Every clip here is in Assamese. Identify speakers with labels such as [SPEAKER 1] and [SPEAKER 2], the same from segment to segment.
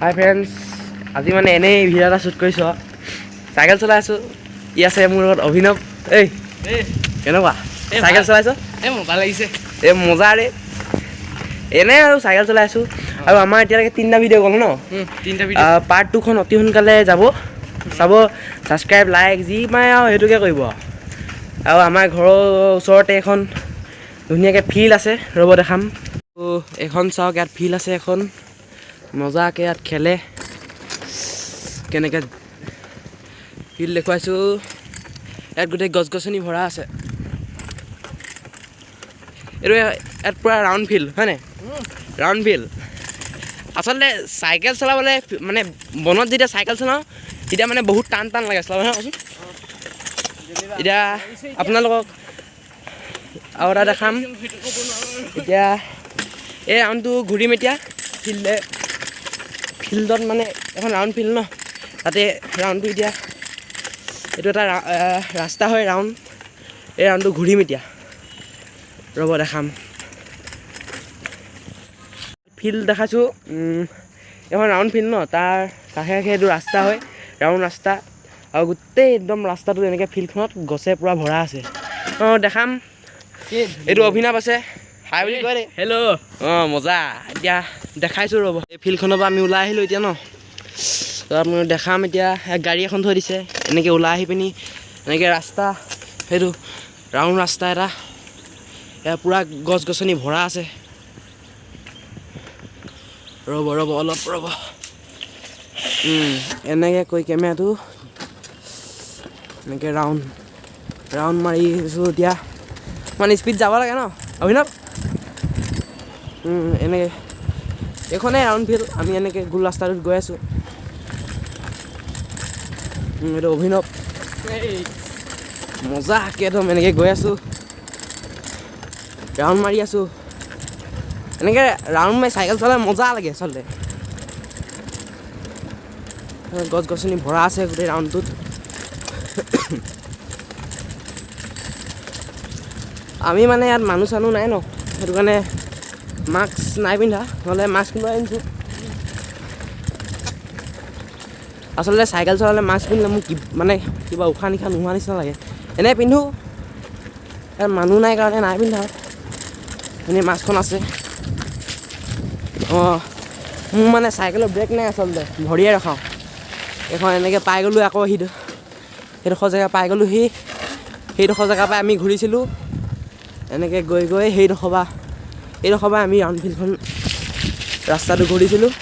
[SPEAKER 1] হাই ফ্ৰেণ্ডছ, আজি মানে এনেই ভিডিঅ' এটা শ্বুট কৰিছোঁ আৰু চাইকেল চলাই আছোঁ। ই আছে মোৰ লগত অভিনৱ। এই কেনেকুৱা চাইকেল চলাইছ?
[SPEAKER 2] মজা লাগিছে।
[SPEAKER 1] এই মজা ৰে, এনেই আৰু চাইকেল চলাই আছোঁ। আৰু আমাৰ এতিয়ালৈকে 3টা ভিডিঅ' গ'ল ন।
[SPEAKER 2] 3টা ভিডিঅ'।
[SPEAKER 1] পাৰ্ট 2খন অতি সোনকালে যাব, চাব। ছাবস্ক্ৰাইব লাইক যি পায় আৰু সেইটোকে কৰিব। আৰু আমাৰ ঘৰৰ ওচৰতে এখন ধুনীয়াকৈ ফিল্ড আছে, ৰ'ব দেখাম। এইখন চাওক, ইয়াত ফিল্ড আছে এখন, মজাকৈ ইয়াত খেলে। কেনেকৈ ফিল্ড দেখুৱাইছোঁ। ইয়াত গোটেই গছ গছনি ভৰা আছে। এইটো ইয়াত পূৰা ৰাউণ্ড ফিল্ড হয়নে? Round field. আচলতে চাইকেল চলাবলৈ মানে বনত যেতিয়া চাইকেল চলাওঁ তেতিয়া মানে বহুত টান টান লাগে চলাব, নহয় কচোন? এতিয়া আপোনালোকক আৰু এটা দেখাম। এতিয়া এই ৰাউণ্ডটো ঘূৰিম এতিয়া ফিল্ডত, মানে এখন ৰাউণ্ড ফিল্ড ন, তাতে ৰাউণ্ডটো এতিয়া এইটো এটা ৰাস্তা হয় ৰাউণ্ড। এই ৰাউণ্ডটো ঘূৰিম এতিয়া, ৰ'ব দেখাম। ফিল্ড দেখাইছোঁ, এখন ৰাউণ্ড ফিল্ড ন, তাৰ কাষে কাষে এইটো ৰাস্তা হয়, ৰাউণ্ড ৰাস্তা। আৰু গোটেই একদম ৰাস্তাটো এনেকৈ ফিল্ডখনত গছে পূৰা ভৰা আছে। অঁ দেখাম, এইটো অভিনৱ আছে, হাই বুলি কয় দেই।
[SPEAKER 2] হেল্ল'।
[SPEAKER 1] অঁ মজা। এতিয়া দেখাইছোঁ ৰ'ব, এই ফিল্ডখনৰ পৰা আমি ওলাই আহিলোঁ এতিয়া ন। আপোনাক দেখাম এতিয়া। গাড়ী এখন থৈ দিছে, এনেকৈ ওলাই আহি পিনি এনেকৈ ৰাস্তা, সেইটো ৰাউণ্ড ৰাস্তা এটা, ইয়াৰ পূৰা গছ গছনি ভৰা আছে। ৰ'ব অলপ ৰ'ব। এনেকৈ কৈ কেমেৰাটো এনেকৈ ৰাউণ্ড মাৰিছোঁ এতিয়া। মানে স্পীড যাব লাগে ন অভিনৱ। এনেকৈ এইখনেই ৰাউণ্ড ফিল্ড। আমি এনেকৈ গোল ৰাস্তাটোত গৈ আছোঁ। এইটো অভিনৱ, মজাকৈ একদম এনেকৈ গৈ আছোঁ, ৰাউণ্ড মাৰি আছোঁ। এনেকৈ ৰাউণ্ড মাৰি চাইকেল চলাই মজা লাগে আচলতে। গছ গছনি ভৰা আছে গোটেই ৰাউণ্ডটোত। আমি মানে ইয়াত মানুহ চানুহ নাই ন, সেইটো কাৰণে মাস্ক নাই পিন্ধা, নহ'লে মাস্ক লৈ আনিছোঁ। আচলতে চাইকেল চলালে মাস্ক পিন্ধিলে মোক মানে কিবা উশাহ নিশাহ নোহোৱা নিচিনা লাগে। এনেই পিন্ধোঁ, ইয়াত মানুহ নাই কাৰণে নাই পিন্ধা। এনেই মাস্কখন আছে। অঁ মোৰ মানে চাইকেলৰ ব্ৰেক নাই আচলতে, ভৰিয়ে ৰখাওঁ। এইখন এনেকৈ পাই গ'লোঁ আকৌ সেইডোখৰ জেগা পাই গ'লোঁ। সেইডোখৰ জেগাৰ পৰাই আমি ঘূৰিছিলোঁ। এনেকৈ গৈ গৈ এইডোখৰ পৰা আমি ৰাউণ্ড ফিল্ডখন ৰাস্তাটো ঘূৰিছিলোঁ।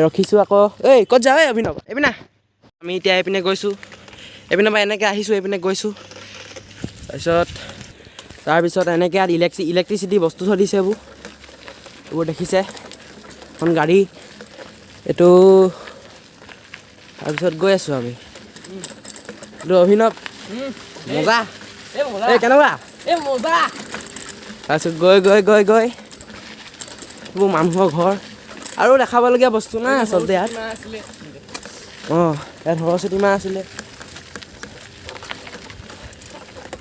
[SPEAKER 1] ৰখিছোঁ আকৌ। এই ক'ত যাৱ অভিনৱ? এইপিনে আমি এতিয়া এইপিনে গৈছোঁ, এইপিনে পৰা এনেকৈ আহিছোঁ, এইপিনে গৈছোঁ। তাৰপিছত এনেকৈ ইয়াত ইলেক্ট্ৰিচিটি বস্তু থৈ দিছে। এইবোৰ দেখিছে, এখন গাড়ী এইটো। তাৰপিছত গৈ আছোঁ আমি, এইটো অভিনৱ। মজা। এই কেনেকুৱা? তাৰপিছত গৈ এইবোৰ মানুহৰ ঘৰ। আৰু দেখাবলগীয়া বস্তু নাই আচলতে ইয়াত। অঁ ইয়াত সৰস্বতী মা আছিলে।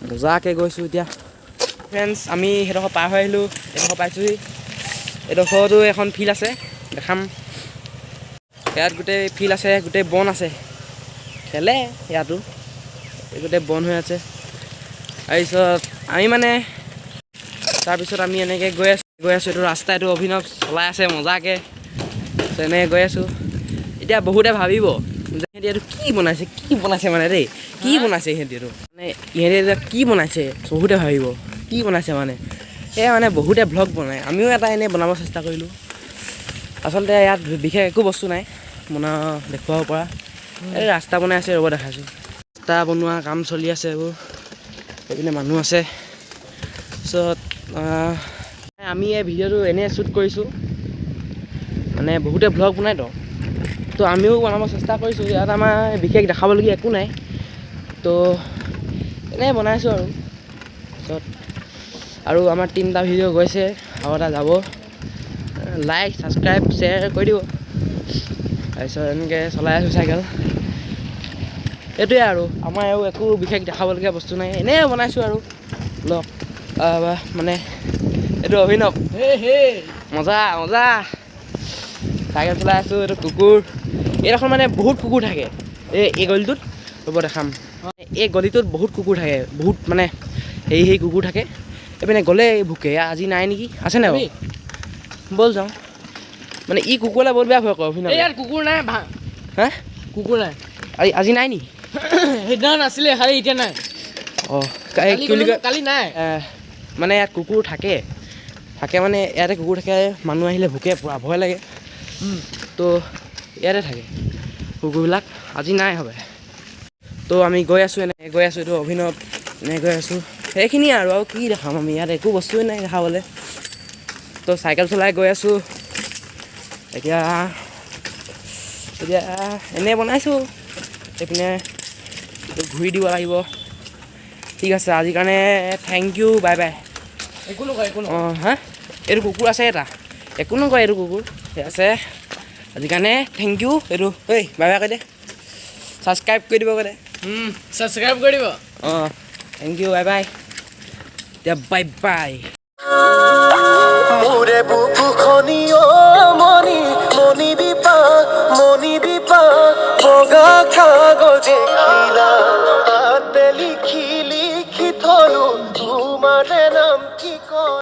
[SPEAKER 1] মজাকৈ গৈছোঁ এতিয়া। ফ্ৰেণ্ডছ, আমি সেইডোখৰ পাৰ হৈ আহিলোঁ, এইডোখৰ পাইছোঁহি। এইডোখৰতো এখন ফিল্ড আছে, দেখাম। ইয়াত গোটেই ফিল্ড আছে, গোটেই বন আছে, খেলে ইয়াতো। গোটেই বন হৈ আছে। তাৰপিছত আমি এনেকৈ গৈ আছোঁ। এইটো ৰাস্তা, এইটো অভিনৱ চলাই আছে মজাকৈ। এনেকৈ গৈ আছোঁ। এতিয়া বহুতে ভাবিব যে সিহঁতি এইটো কি বনাইছে মানে দেই, কি বনাইছে সিহঁতি এইটো মানে, ইহঁতি এতিয়া কি বনাইছে বহুতে ভাবিব কি বনাইছে মানে। সেয়া মানে বহুতে ভ্লগ বনায়, আমিও এটা এনেই বনাব চেষ্টা কৰিলোঁ। আচলতে ইয়াত বিশেষ একো বস্তু নাই দেখুৱাব পৰা। এই ৰাস্তা বনাই আছে, ৰ'ব দেখাইছোঁ। ৰাস্তা বনোৱা কাম চলি আছে, এইপিনে মানুহ আছে। তাৰপিছত আমি এই ভিডিঅ'টো এনেই শ্বুট কৰিছোঁ, মানে বহুতে ভ্লগ বনাইতো, তো আমিও বনাব চেষ্টা কৰিছোঁ। ইয়াত আমাৰ বিশেষ দেখাবলগীয়া একো নাই, তো এনেই বনাইছোঁ আৰু। তাৰপিছত আৰু আমাৰ 3টা ভিডিঅ' গৈছে, আৰু এটা যাব। লাইক ছাবস্ক্ৰাইব শ্বেয়াৰ কৰি দিব। তাৰপিছত এনেকৈ চলাই আছোঁ চাইকেল। এইটোৱে আৰু আমাৰ আৰু একো বিশেষ দেখাবলগীয়া বস্তু নাই, এনেই বনাইছোঁ আৰু ব্লগ। মানে এইটো অভিনৱ। মজা মজা চাইকেল চলাই আছোঁ। এইটো কুকুৰ এইডোখৰ মানে বহুত কুকুৰ থাকে। এই গলিটোত ৰ'ব দেখাম। এই গলিটোত বহুত কুকুৰ থাকে, বহুত মানে সেই কুকুৰ থাকে। এইপিনে গ'লে ভুকে, আজি নাই নেকি, আছে নাই বাৰু? ব'ল যাওঁ। মানে ই কুকুৰলৈ বহুত বেয়া ভয় কৰে অভিনয়।
[SPEAKER 2] ইয়াত কুকুৰ নাই,
[SPEAKER 1] হা
[SPEAKER 2] কুকুৰ নাই।
[SPEAKER 1] আজি নাই নি?
[SPEAKER 2] সেইদিনা নাছিলে, খালি এতিয়া নাই।
[SPEAKER 1] অঁ কি বুলি কয়,
[SPEAKER 2] কালি নাই।
[SPEAKER 1] মানে ইয়াত কুকুৰ থাকে মানে ইয়াতে কুকুৰ থাকে, মানুহ আহিলে ভুকে পুৰা ভয় লাগে। তো ইয়াতে থাকে কুকুৰবিলাক, আজি নাই হবে। তো আমি গৈ আছোঁ, এনেকৈ গৈ আছোঁ, এইটো অভিনৱ এনেকৈ গৈ আছোঁ। সেইখিনিয়ে আৰু কি দেখাম আমি, ইয়াত একো বস্তুৱে নাই দেখাবলৈ। তো চাইকেল চলাই গৈ আছোঁ। এতিয়া এনেই বনাইছোঁ, এইপিনে ঘূৰি দিব লাগিব। ঠিক আছে, আজিৰ কাৰণে থেংক ইউ, বাই বাই।
[SPEAKER 2] একো নকয়, একো নকয়।
[SPEAKER 1] অঁ হা, এইটো কুকুৰ আছে এটা, একো নকয় এইটো কুকুৰ। ঠিক আছে, আজিৰ কাৰণে থেংক ইউ। এইটো ঐ বাই বাই কৈ দে, ছাবস্ক্ৰাইব কৰি দিব কৈ দে।
[SPEAKER 2] ছাবস্ক্ৰাইব কৰি দিব।
[SPEAKER 1] অঁ থেংক ইউ, বাই বাই। এতিয়া বাই বাই।
[SPEAKER 3] মোৰে বুকুখনি মনি মনি